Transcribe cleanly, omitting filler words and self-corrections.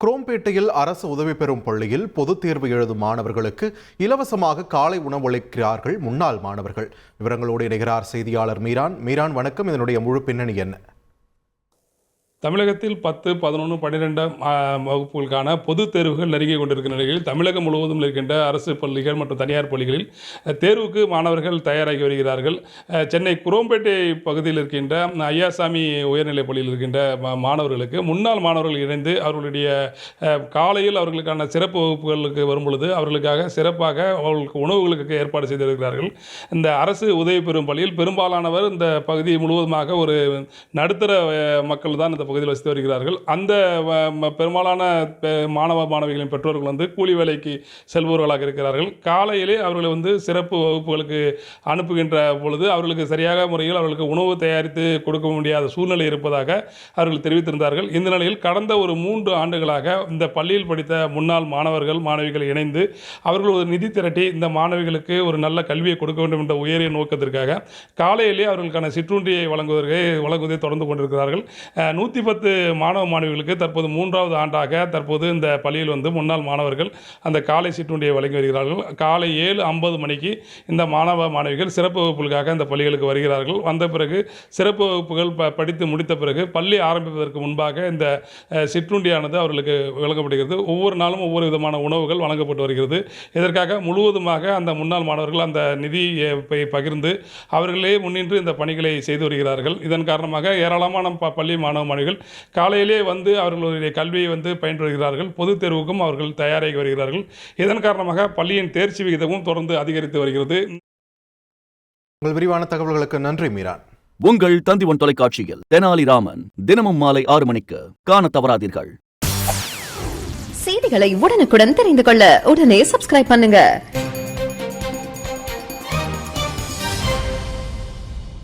குரோம்பேட்டையில் அரசு உதவி பெறும் பள்ளியில் பொதுத் தேர்வு எழுதும் மாணவர்களுக்கு இலவசமாக காலை உணவளிக்கிறார்கள் முன்னாள் மாணவர்கள். விவரங்களோடு இணைகிறார் செய்தியாளர் மீரான். வணக்கம். இதனுடைய முழு பின்னணி என்ன? தமிழகத்தில் 10, 11, 12 வகுப்புகளுக்கான பொதுத் தேர்வுகள் நெருங்கிக் கொண்டிருக்கிற நிலையில் தமிழகம் முழுவதும் இருக்கின்ற அரசு பள்ளிகள் மற்றும் தனியார் பள்ளிகளில் தேர்வுக்கு மாணவர்கள் தயாராகி வருகிறார்கள். சென்னை குரோம்பேட்டை பகுதியில் இருக்கின்ற ஐயாசாமி உயர்நிலைப் பள்ளியில் இருக்கின்ற மாணவர்களுக்கு முன்னாள் மாணவர்கள் இணைந்து அவர்களுடைய காலையில் அவர்களுக்கான சிறப்பு வகுப்புகளுக்கு வரும்பொழுது அவர்களுக்காக சிறப்பாக அவர்களுக்கு உணவுகளுக்கு ஏற்பாடு செய்திருக்கிறார்கள். இந்த அரசு உதவி பெறும் பள்ளியில் பெரும்பாலானவர் இந்த பகுதி முழுவதுமாக ஒரு நடுத்தர மக்கள் தான் இந்த பகுதியில் வசித்து வருகிறார்கள். அந்த பெரும்பாலான மாணவ மாணவிகளின் பெற்றோர்கள் கூலி வேலைக்கு செல்பவர்களாக இருக்கிறார்கள். காலையிலே அவர்களை சிறப்பு வகுப்புகளுக்கு அனுப்புகின்ற பொழுது அவர்களுக்கு சரியாக முறையில் அவர்களுக்கு உணவு தயாரித்து கொடுக்க முடியாத சூழ்நிலை இருப்பதாக அவர்கள் தெரிவித்திருந்தார்கள். இந்த நிலையில் கடந்த ஒரு 3 ஆண்டுகளாக இந்த பள்ளியில் படித்த முன்னாள் மாணவர்கள் மாணவிகள் இணைந்து அவர்கள் ஒரு நிதி திரட்டி இந்த மாணவிகளுக்கு ஒரு நல்ல கல்வியை கொடுக்க வேண்டும் என்ற உயரிய நோக்கத்திற்காக காலையிலே அவர்களுக்கான சிற்றுண்டியை வழங்குவதை தொடர்ந்து கொண்டிருக்கிறார்கள். 110 மாணவ மாணவிகளுக்கு தற்போது 3வது ஆண்டாக தற்போது இந்த பள்ளியில் முன்னாள் மாணவர்கள் அந்த காலை சிற்றுண்டியை வழங்கி வருகிறார்கள். காலை 7:50 மணிக்கு இந்த மாணவ மாணவிகள் சிறப்பு வகுப்புகளுக்காக இந்த பள்ளிகளுக்கு வருகிறார்கள். வந்த பிறகு சிறப்பு வகுப்புகள் படித்து முடித்த பிறகு பள்ளி ஆரம்பிப்பதற்கு முன்பாக இந்த சிற்றுண்டியானது அவர்களுக்கு வழங்கப்படுகிறது. ஒவ்வொரு நாளும் ஒவ்வொரு விதமான உணவுகள் வழங்கப்பட்டு வருகிறது. இதற்காக முழுவதுமாக அந்த முன்னாள் மாணவர்கள் அந்த நிதியை பகிர்ந்து அவர்களே முன்னின்று இந்த பணிகளை செய்து வருகிறார்கள். இதன் காரணமாக ஏராளமான பள்ளி மாணவ மாணவிகள் காலையிலே அவர்களுடைய கல்வியை பயின்று வருகிறார்கள். பொதுத் தேர்வுக்கும் அவர்கள் தயாராகி வருகிறார்கள். இதன் காரணமாக பள்ளியின் தேர்ச்சி விகிதமும் தொடர்ந்து அதிகரித்து வருகிறது. உங்கள் விரிவான தகவல்களுக்கு நன்றி மீரான். உங்கள் தந்திவன் தொலைக்காட்சியில் தெனாலிராமன் தினமும் மாலை 6 மணிக்கு காண தவறாதீர்கள். செய்திகளை உடனுக்குடன் தெரிந்து கொள்ள உடனே சப்ஸ்கிரைப் பண்ணுங்க.